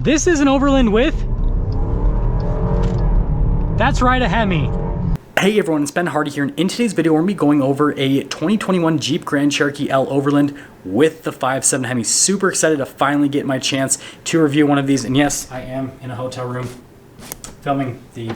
This is an Overland with... That's right, a Hemi. Hey everyone, it's Ben Hardy here, and in today's video we're going to be going over a 2021 Jeep Grand Cherokee L Overland with the 5.7 Hemi. Super excited to finally get my chance to review one of these, and yes, I am in a hotel room filming the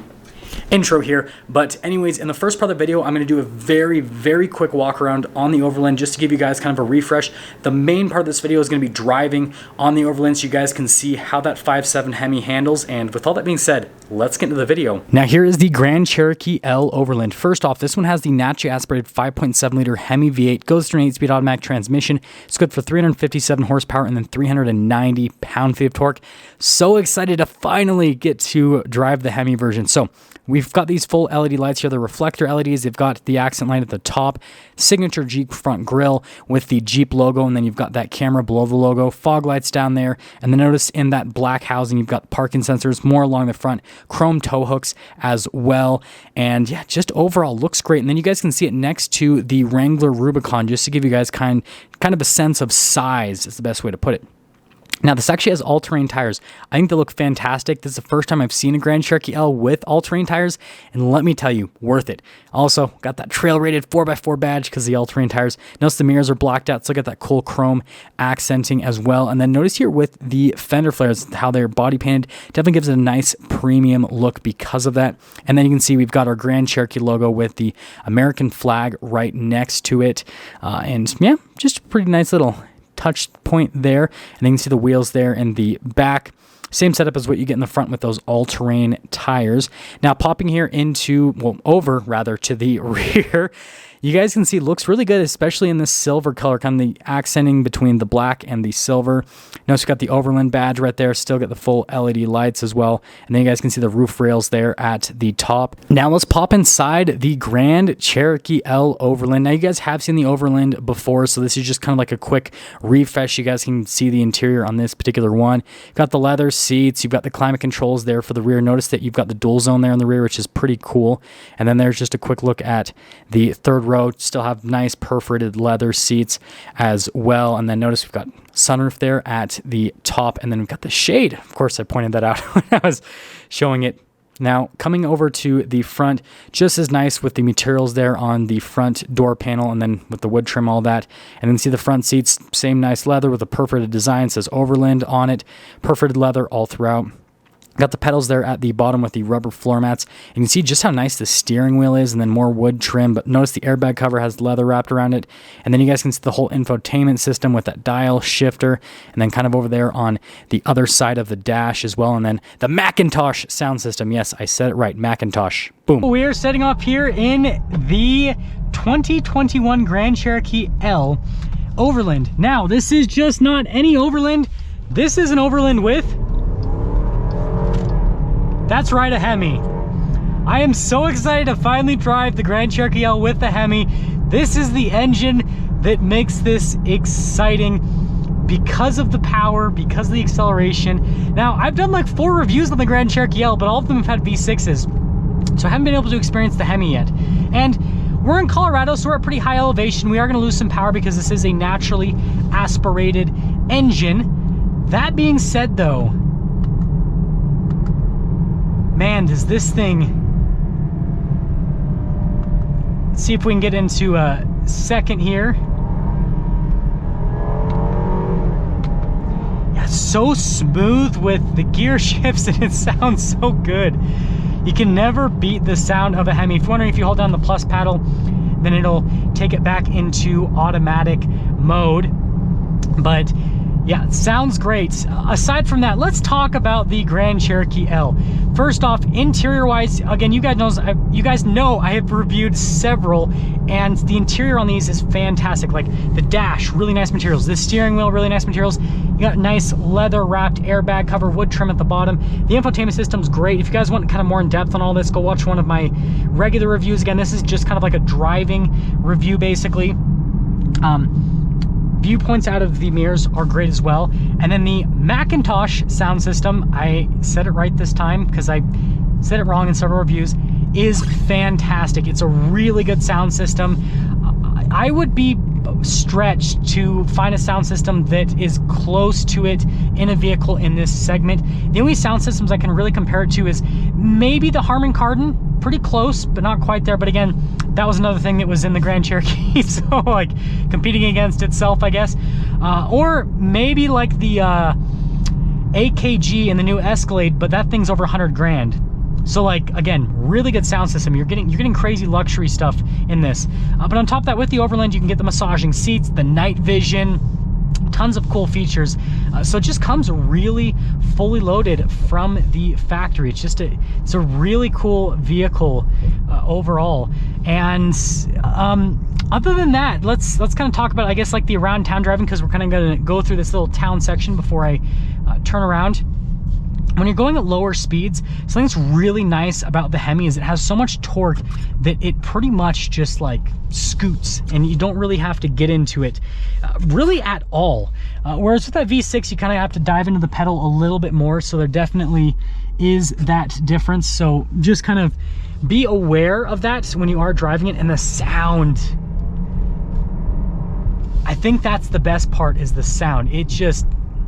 intro here. But anyways, in the first part of the video, I'm going to do a very quick walk around on the Overland just to give you guys kind of a refresh. The main part of this video is going to be driving on the Overland so you guys can see how that 5.7 Hemi handles. And with all that being said, let's get into the video. Now here is the Grand Cherokee L Overland. First off, this one has the naturally aspirated 5.7 liter Hemi V8, goes through an 8-speed automatic transmission. It's good for 357 horsepower and then 390 pound-feet of torque. So excited to finally get to drive the Hemi version. So we've got these full LED lights here. The reflector LEDs, they've got the accent light at the top, signature Jeep front grille with the Jeep logo, and then you've got that camera below the logo, fog lights down there, and then notice in that black housing, you've got parking sensors more along the front, chrome tow hooks as well, and yeah, just overall looks great. And then you guys can see it next to the Wrangler Rubicon, just to give you guys kind of a sense of size is the best way to put it. Now, this actually has all-terrain tires. I think they look fantastic. This is the first time I've seen a Grand Cherokee L with all-terrain tires, and let me tell you, worth it. Also, got that trail-rated 4x4 badge because the all-terrain tires. Notice the mirrors are blacked out, so got that cool chrome accenting as well. And then notice here with the fender flares, how they're body painted, definitely gives it a nice premium look because of that. And then you can see we've got our Grand Cherokee logo with the American flag right next to it. And yeah, just a pretty nice little touch point there, and then you can see the wheels there in the back. Same setup as what you get in the front with those all-terrain tires. Now popping here into, well, over rather to the rear, you guys can see it looks really good, especially in this silver color, kind of the accenting between the black and the silver. Notice you got the Overland badge right there, still got the full LED lights as well. And then you guys can see the roof rails there at the top. Now let's pop inside the Grand Cherokee L Overland. Now you guys have seen the Overland before, so this is just kind of like a quick refresh. You guys can see the interior on this particular one. You've got the leather seats, you've got the climate controls there for the rear. Notice that you've got the dual zone there in the rear, which is pretty cool. And then there's just a quick look at the third row. Still have nice perforated leather seats as well. And then notice we've got sunroof there at the top, and then we've got the shade. Of course, I pointed that out when I was showing it. Now, coming over to the front, just as nice with the materials there on the front door panel, and then with the wood trim, all that. And then see the front seats, same nice leather with a perforated design, says Overland on it, perforated leather all throughout. Got the pedals there at the bottom with the rubber floor mats. You can see just how nice the steering wheel is, and then more wood trim, but notice the airbag cover has leather wrapped around it. And then you guys can see the whole infotainment system with that dial shifter, and then kind of over there on the other side of the dash as well. And then the Macintosh sound system. Yes, I said it right, Macintosh. Boom. We are setting off here in the 2021 Grand Cherokee L Overland. Now, this is just not any Overland. This is an Overland with... That's right, a Hemi. I am so excited to finally drive the Grand Cherokee L with the Hemi. This is the engine that makes this exciting because of the power, because of the acceleration. Now, I've done like 4 reviews on the Grand Cherokee L, but all of them have had V6s. So I haven't been able to experience the Hemi yet. And we're in Colorado, so we're at pretty high elevation. We are gonna lose some power because this is a naturally aspirated engine. That being said though, man, does this thing... Let's see if we can get into a second here. Yeah, so smooth with the gear shifts, and it sounds so good. You can never beat the sound of a Hemi. If you're wondering, if you hold down the plus paddle, then it'll take it back into automatic mode. But yeah, it sounds great. Aside from that, let's talk about the Grand Cherokee L. First off, interior-wise, again, you guys know I have reviewed several, and the interior on these is fantastic. Like the dash, really nice materials. The steering wheel, really nice materials. You got nice leather-wrapped airbag cover, wood trim at the bottom. The infotainment system's great. If you guys want kind of more in-depth on all this, go watch one of my regular reviews. Again, this is just kind of like a driving review, basically. Viewpoints out of the mirrors are great as well. And then the Macintosh sound system, I said it right this time because I said it wrong in several reviews, is fantastic. It's a really good sound system. I would be stretched to find a sound system that is close to it in a vehicle in this segment. The only sound systems I can really compare it to is maybe the Harman Kardon. Pretty close, but not quite there. But again, that was another thing that was in the Grand Cherokee, so like competing against itself, I guess. Or maybe like the AKG in the new Escalade, but that thing's over 100 grand. So like, again, really good sound system. You're getting crazy luxury stuff in this. But on top of that, with the Overland, you can get the massaging seats, the night vision, tons of cool features. So it just comes really fully loaded from the factory. It's just it's a really cool vehicle overall. And other than that, let's kind of talk about, I guess, like the around town driving, because we're kind of going to go through this little town section before I turn around. When you're going at lower speeds, something that's really nice about the Hemi is it has so much torque that it pretty much just like scoots, and you don't really have to get into it really at all. Whereas with that V6, you kind of have to dive into the pedal a little bit more, so there definitely is that difference. So just kind of be aware of that when you are driving it. And the sound, I think that's the best part, is the sound. It just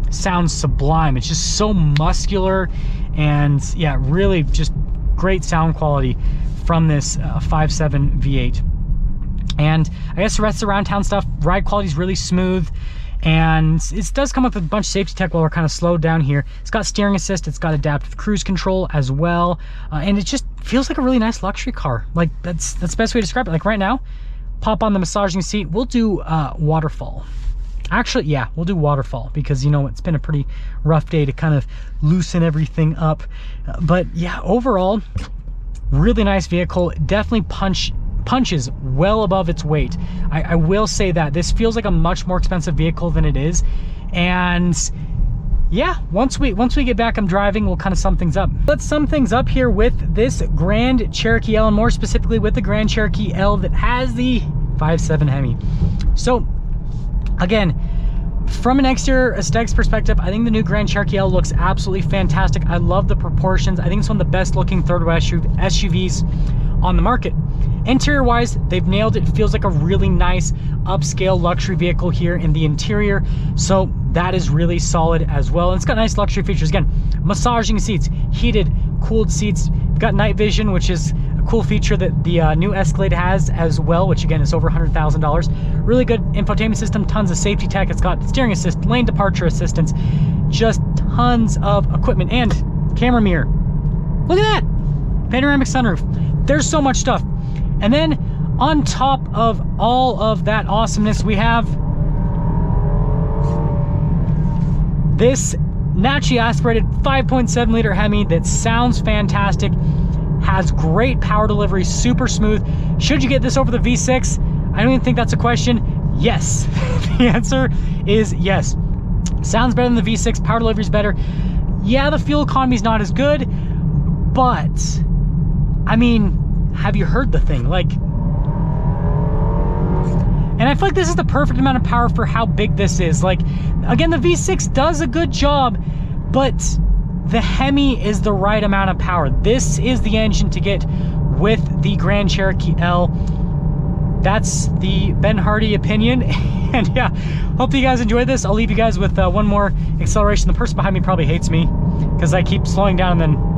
sounds sublime. It's just so muscular, and yeah, really just great sound quality from this 5.7 V8. And I guess the rest of the around town stuff, ride quality is really smooth, and it does come with a bunch of safety tech while we're kind of slowed down here. It's got steering assist, it's got adaptive cruise control as well, and it just feels like a really nice luxury car. Like that's the best way to describe it. Like right now, pop on the massaging seat. We'll do waterfall. Actually, yeah, we'll do waterfall, because, you know, it's been a pretty rough day to kind of loosen everything up. But yeah, overall, really nice vehicle. Definitely punches well above its weight. I will say that this feels like a much more expensive vehicle than it is. And yeah, once we get back, I'm driving, we'll kind of sum things up. Let's sum things up here with this Grand Cherokee L, and more specifically with the Grand Cherokee L that has the 5.7 Hemi. So again, from an exterior aesthetics perspective, I think the new Grand Cherokee L looks absolutely fantastic. I love the proportions. I think it's one of the best looking third-row SUVs on the market. Interior wise, they've nailed it. It feels like a really nice upscale luxury vehicle here in the interior. So that is really solid as well. And it's got nice luxury features. Again, massaging seats, heated, cooled seats. You've got night vision, which is a cool feature that the new Escalade has as well, which again is over $100,000. Really good infotainment system, tons of safety tech. It's got steering assist, lane departure assistance, just tons of equipment, and camera mirror. Look at that! Panoramic sunroof. There's so much stuff. And then on top of all of that awesomeness, we have this naturally aspirated 5.7 liter Hemi that sounds fantastic, has great power delivery, super smooth. Should you get this over the V6? I don't even think that's a question. Yes. The answer is yes. Sounds better than the V6, power delivery is better. Yeah, the fuel economy is not as good, but I mean, have you heard the thing? Like, and I feel like this is the perfect amount of power for how big this is. Like, again, the V6 does a good job, but the Hemi is the right amount of power. This is the engine to get with the Grand Cherokee L. That's the Ben Hardy opinion. And yeah, hope you guys enjoyed this. I'll leave you guys with one more acceleration. The person behind me probably hates me because I keep slowing down and then...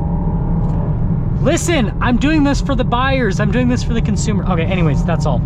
Listen, I'm doing this for the buyers. I'm doing this for the consumer. Okay, anyways, that's all.